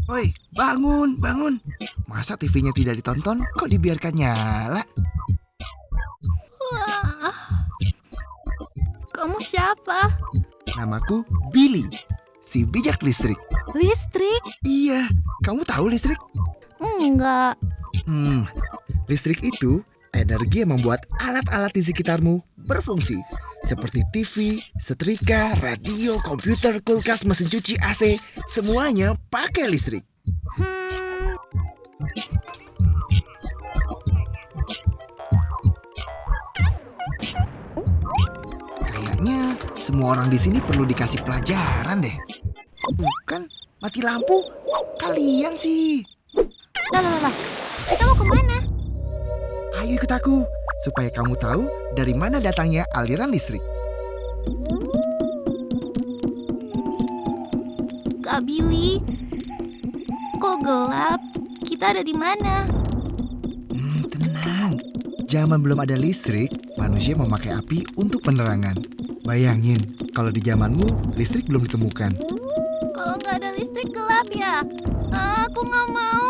Woi, bangun, bangun. Masa TV-nya tidak ditonton, kok dibiarkan nyala? Wah, kamu siapa? Namaku Billy, si bijak listrik. Listrik? Iya, kamu tahu listrik? Enggak. Listrik itu energi yang membuat alat-alat di sekitarmu berfungsi. Seperti TV, setrika, radio, komputer, kulkas, mesin cuci, AC. Semuanya pakai listrik. Hmm, Kayaknya semua orang di sini perlu dikasih pelajaran deh. Bukan, mati lampu. Kalian sih. lah. Kita mau kemana? Ayo ikut aku, supaya kamu tahu dari mana datangnya aliran listrik. Kak Billy, kok gelap? Kita ada di mana? Tenang. Zaman belum ada listrik, manusia memakai api untuk penerangan. Bayangin, kalau di zamanmu listrik belum ditemukan. Kalau nggak ada listrik gelap ya? Aku nggak mau.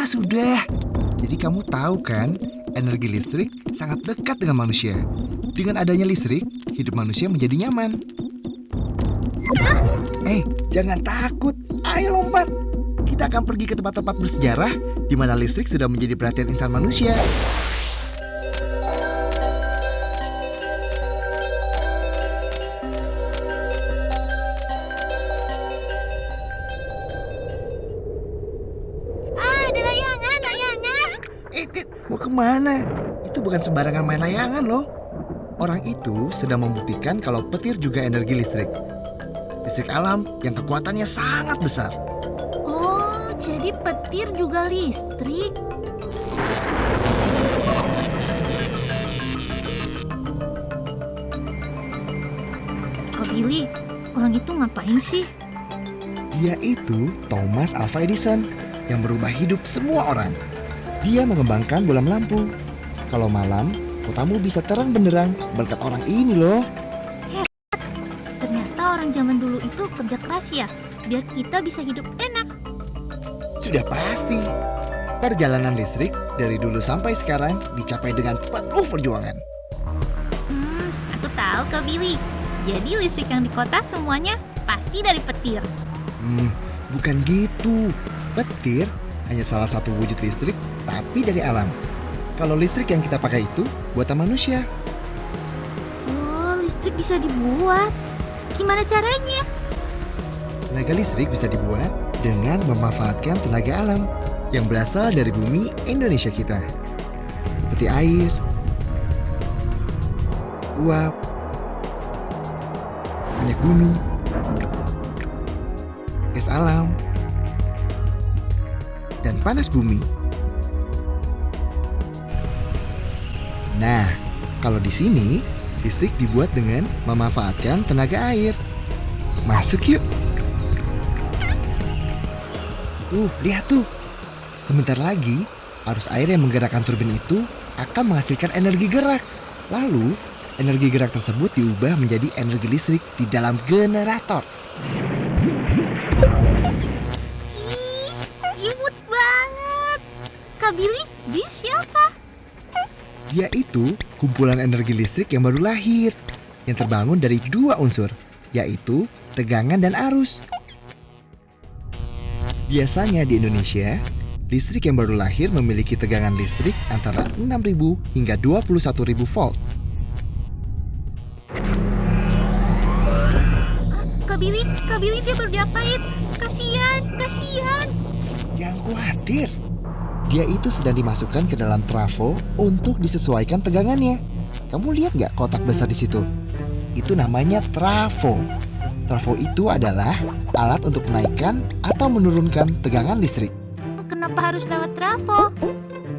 Sudah. Jadi kamu tahu kan, energi listrik sangat dekat dengan manusia. Dengan adanya listrik, hidup manusia menjadi nyaman. Jangan takut. Ayo lompat. Kita akan pergi ke tempat-tempat bersejarah di mana listrik sudah menjadi perhatian insan manusia. Ada layangan. Mau kemana? Itu bukan sembarangan main layangan loh. Orang itu sedang membuktikan kalau petir juga energi listrik. Listrik alam yang kekuatannya sangat besar. Oh, jadi petir juga listrik? Kak Billy, orang itu ngapain sih? Dia itu Thomas Alva Edison yang berubah hidup semua orang. Dia mengembangkan bola lampu. Kalau malam, kotamu bisa terang benderang berkat orang ini loh. Ternyata orang zaman dulu itu kerja keras ya, biar kita bisa hidup enak. Sudah pasti. Perjalanan listrik dari dulu sampai sekarang dicapai dengan penuh perjuangan. Aku tahu Kak Billy. Jadi listrik yang di kota semuanya pasti dari petir. Bukan gitu. Petir hanya salah satu wujud listrik, tapi dari alam. Kalau listrik yang kita pakai itu buatan manusia. Oh, listrik bisa dibuat. Gimana caranya? Tenaga listrik bisa dibuat dengan memanfaatkan tenaga alam yang berasal dari bumi Indonesia kita. Seperti air, uap, minyak bumi, gas alam, dan panas bumi. Nah, kalau di sini listrik dibuat dengan memanfaatkan tenaga air. Masuk yuk. Tuh, lihat tuh. Sebentar lagi, arus air yang menggerakkan turbin itu akan menghasilkan energi gerak. Lalu, energi gerak tersebut diubah menjadi energi listrik di dalam generator. Imut banget. Kak Billy, dia siapa? Dia itu kumpulan energi listrik yang baru lahir, yang terbangun dari dua unsur, yaitu tegangan dan arus. Biasanya di Indonesia, listrik yang baru lahir memiliki tegangan listrik antara 6.000 hingga 21.000 volt. Kak Billy dia baru diapain? Kasian. Jangan khawatir. Dia itu sedang dimasukkan ke dalam trafo untuk disesuaikan tegangannya. Kamu lihat nggak kotak besar di situ? Itu namanya trafo. Trafo itu adalah alat untuk menaikkan atau menurunkan tegangan listrik. Kenapa harus lewat trafo?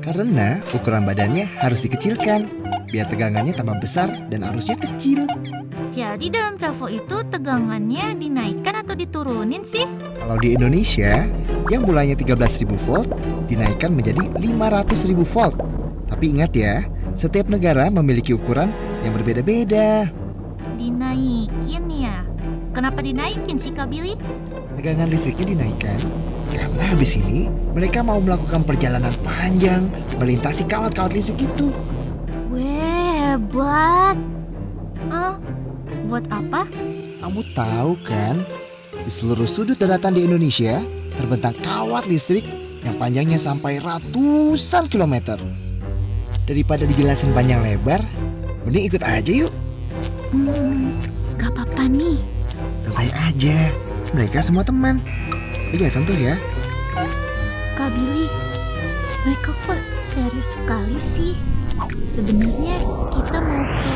Karena ukuran badannya harus dikecilkan, biar tegangannya tambah besar dan arusnya kecil. Jadi dalam trafo itu tegangannya dinaikkan atau diturunin sih? Kalau di Indonesia, yang mulainya 13.000 volt dinaikkan menjadi 500.000 volt. Tapi ingat ya, setiap negara memiliki ukuran yang berbeda-beda. Dinaikin ya? Kenapa dinaikin sih Kak Billy? Tegangan listriknya dinaikkan karena habis ini mereka mau melakukan perjalanan panjang melintasi kawat-kawat listrik itu. Weh, hebat. Buat apa? Kamu tahu kan, di seluruh sudut daratan di Indonesia terbentang kawat listrik yang panjangnya sampai ratusan kilometer. Daripada dijelasin panjang lebar, mending ikut aja yuk. Gak apa-apa nih. Santai aja, mereka semua teman. Lihat contoh ya. Kak Billy, mereka kok serius sekali sih? Sebenarnya kita mau ke...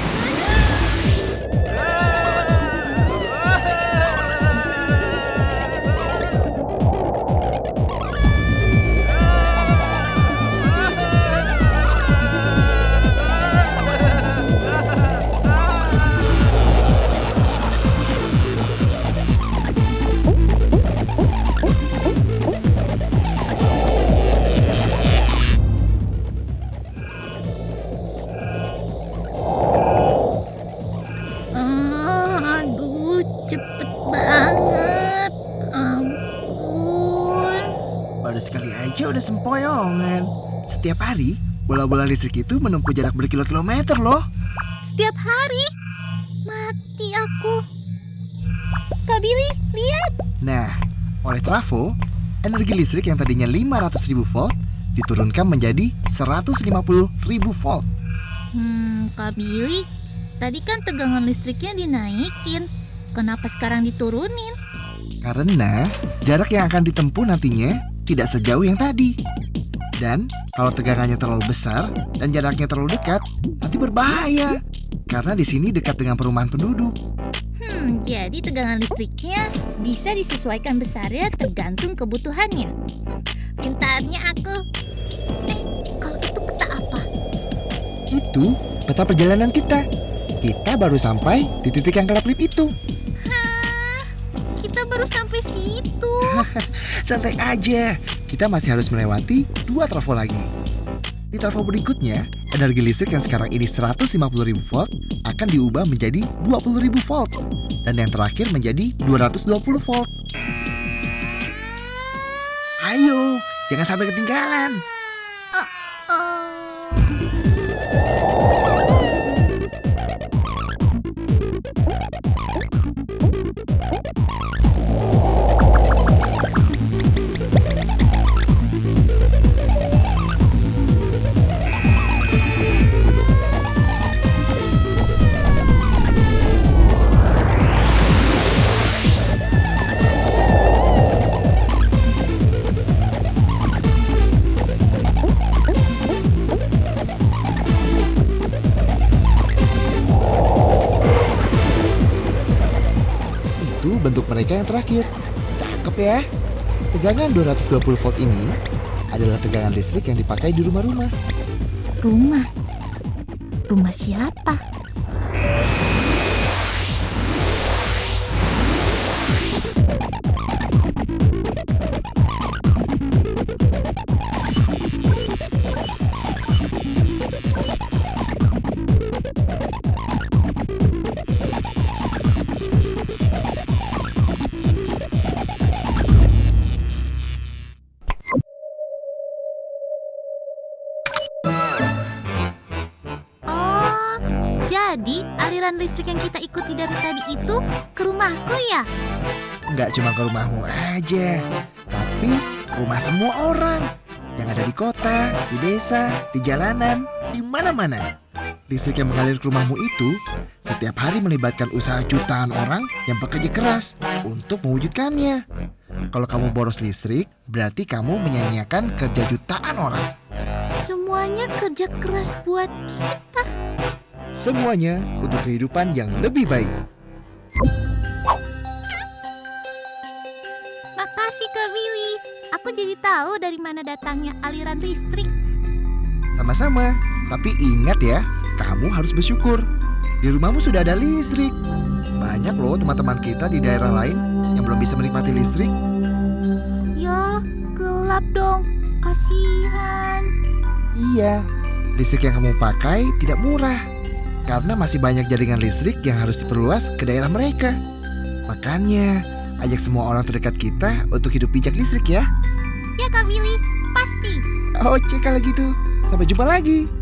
Aduh, cepet banget. Ampun. Baru sekali aja udah sempoyongan. Setiap hari, bola-bola listrik itu menempuh jarak berkilo-kilometer loh. Setiap hari? Mati aku. Kak Billy, lihat. Nah, oleh trafo, energi listrik yang tadinya 500.000 volt diturunkan menjadi 150.000 volt. Kak Billy, tadi kan tegangan listriknya dinaikin. Kenapa sekarang diturunin? Karena jarak yang akan ditempuh nantinya tidak sejauh yang tadi. Dan kalau tegangannya terlalu besar dan jaraknya terlalu dekat, nanti berbahaya. Karena di sini dekat dengan perumahan penduduk. Jadi tegangan listriknya bisa disesuaikan besarnya tergantung kebutuhannya. Pintarnya aku. Kalau itu peta apa? Itu peta perjalanan kita. Kita baru sampai di titik yang kelap-kelip itu. Hah? Kita baru sampai situ. Santai aja, kita masih harus melewati 2 trafo lagi. Di trafo berikutnya, energi listrik yang sekarang ini 150.000 volt akan diubah menjadi 20.000 volt. Dan yang terakhir menjadi 220 volt. Ayo, jangan sampai ketinggalan. Itu bentuk mereka yang terakhir. Cakep ya. Tegangan 220 volt ini adalah tegangan listrik yang dipakai di rumah-rumah. Rumah? Rumah siapa? Jadi aliran listrik yang kita ikuti dari tadi itu ke rumahku ya? Nggak cuma ke rumahmu aja, tapi rumah semua orang yang ada di kota, di desa, di jalanan, di mana-mana. Listrik yang mengalir ke rumahmu itu setiap hari melibatkan usaha jutaan orang yang bekerja keras untuk mewujudkannya. Kalau kamu boros listrik, berarti kamu menyia-nyiakan kerja jutaan orang. Semuanya kerja keras buat kita. Semuanya untuk kehidupan yang lebih baik. Makasih Kak Billy. Aku jadi tahu dari mana datangnya aliran listrik. Sama-sama, tapi ingat ya, kamu harus bersyukur. Di rumahmu sudah ada listrik. Banyak loh teman-teman kita di daerah lain yang belum bisa menikmati listrik. Ya, gelap dong. Kasihan. Iya, listrik yang kamu pakai tidak murah. Karena masih banyak jaringan listrik yang harus diperluas ke daerah mereka. Makanya, ajak semua orang terdekat kita untuk hidup bijak listrik ya. Ya Kak Billy, pasti. Oke kalau gitu, sampai jumpa lagi.